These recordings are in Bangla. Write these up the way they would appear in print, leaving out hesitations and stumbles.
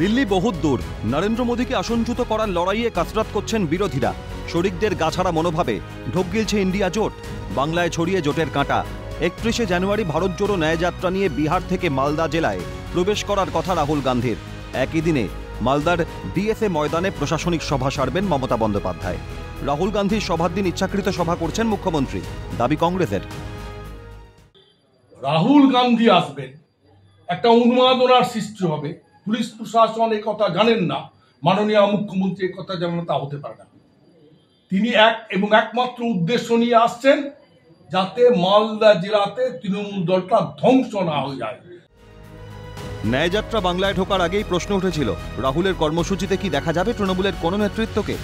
দিল্লি বহুত দূর, নরেন্দ্র মোদীকে আসনচ্যুত করার লড়াইয়ে কাসরত করছেন বিরোধীরা। শরিকদের গাছাড়া মনোভাবে ঢোক গিলছে ইন্ডিয়া জোট। বাংলায় ছড়িয়ে জোটের কাঁটা। 31শে জানুয়ারি ভারত জোড়ো ন্যায়যাত্রা নিয়ে বিহার থেকে মালদা জেলায় প্রবেশ করার কথা রাহুল গান্ধীর। একই দিনে মালদার ডিএসএ ময়দানে প্রশাসনিক সভা সারবেন মমতা বন্দ্যোপাধ্যায়। রাহুল গান্ধীর সভার দিন ইচ্ছাকৃত সভা করছেন মুখ্যমন্ত্রী, দাবি কংগ্রেসের। রাহুল গান্ধী আসবেন, একটা উন্মাদনার সৃষ্টি হবে। পুলিশ প্রশাসন এই কথা জানেন না, মাননীয় মুখ্যমন্ত্রী এই কথা জানেন না, তা হতে পারে না। তিনি একমাত্র উদ্দেশ্য নিয়ে আসছেন, যাতে মালদা জেলাতে তৃণমূল দলটা ধ্বংস না হয়ে যায়। ন্যায়যাত্রা বাংলায় ঢোকার আগেই প্রশ্ন উঠেছিল, রাহুলের কর্মসূচিতে কি দেখা যাবে তৃণমূলের কোনো নেতৃত্বকে?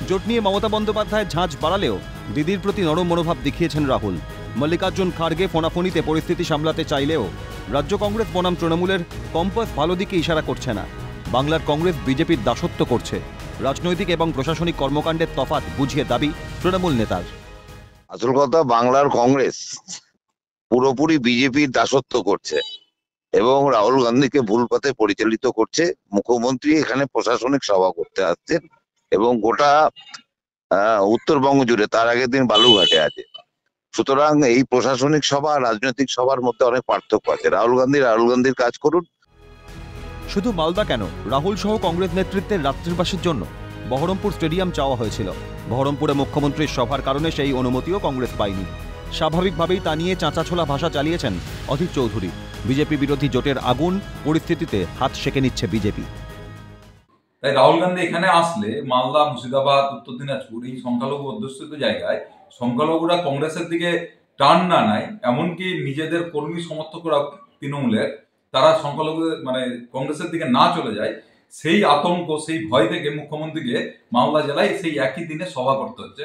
জোট নিয়ে মমতা বন্দ্যোপাধ্যায়ের ঝাঁঝ বাড়ালেও দিদির প্রতি নরম মনোভাব দেখিয়েছেন রাহুল। মল্লিকার্জুন খাড়গে ফোনাফোনিতে পরিস্থিতি সামলাতে চাইলেও রাজ্য কংগ্রেস বনাম তৃণমূলের কম্পাস ভালো দিকে ইশারা করছে না। বাংলার কংগ্রেস বিজেপির দাসত্ব করছে। রাজনৈতিক এবং প্রশাসনিক কর্মকাণ্ডের তফাৎ বুঝিয়ে দাবি তৃণমূল নেতার। আসল কথা, বাংলার কংগ্রেস পুরোপুরি বিজেপির দাসত্ব করছে এবং রাহুল গান্ধীকে ভুল পথে পরিচালিত করছে। মুখ্যমন্ত্রী এখানে প্রশাসনিক সভা করতে আসছেন এবং গোটা উত্তরবঙ্গ জুড়ে, তার আগের দিন বালুরঘাটে আছে। সুতরাং এই প্রশাসনিক সভা আর রাজনৈতিক সভার মধ্যে অনেক পার্থক্য আছে। রাহুল গান্ধীর কাজ করুন। শুধু মালদা কেন, রাহুল সহ কংগ্রেস নেতৃত্বের রাত্রিবাসের জন্য বহরমপুর স্টেডিয়াম চাওয়া হয়েছিল। বহরমপুরে মুখ্যমন্ত্রীর সভার কারণে সেই অনুমতিও কংগ্রেস পায়নি। স্বাভাবিকভাবেই তা নিয়ে চাঁচাছোলা ভাষা চালিয়েছেন অধীর চৌধুরী। বিজেপি বিরোধী জোটের আগুন পরিস্থিতিতে হাত সেঁকে নিচ্ছে বিজেপি। তাই রাহুল গান্ধী এখানে আসলে মালদা, মুর্শিদাবাদ, উত্তর দিনাজপুর এই সংখ্যালঘু অধ্যুষিত জায়গায় সংখ্যালঘুরা কংগ্রেসের দিকে টার্ন না নেয়, এমনকি নিজেদের কর্মী সমর্থকরা তৃণমূলের তারা সংখ্যালঘু কংগ্রেসের দিকে না চলে যায়, সেই আতঙ্ক, সেই ভয় থেকে মুখ্যমন্ত্রীকে মালদা জেলায় সেই একই দিনে সভা করতে হচ্ছে।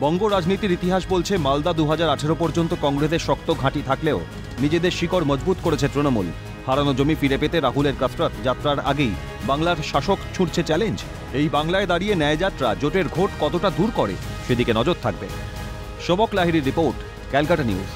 বঙ্গ রাজনীতির ইতিহাস বলছে মালদা 2018 পর্যন্ত কংগ্রেসের শক্ত ঘাঁটি থাকলেও নিজেদের শিকড় মজবুত করেছে তৃণমূল। হারানো জমি ফিরে পেতে রাহুলের কাসরত যাত্রার আগেই বাংলার শাসক ছুটছে চ্যালেঞ্জ। এই বাংলায় দাঁড়িয়ে ন্যায়যাত্রা জোটের ঘোট কতটা দূর করে সেদিকে নজর থাকবে। শোভক লাহিড়ীর রিপোর্ট, ক্যালকাটা নিউজ।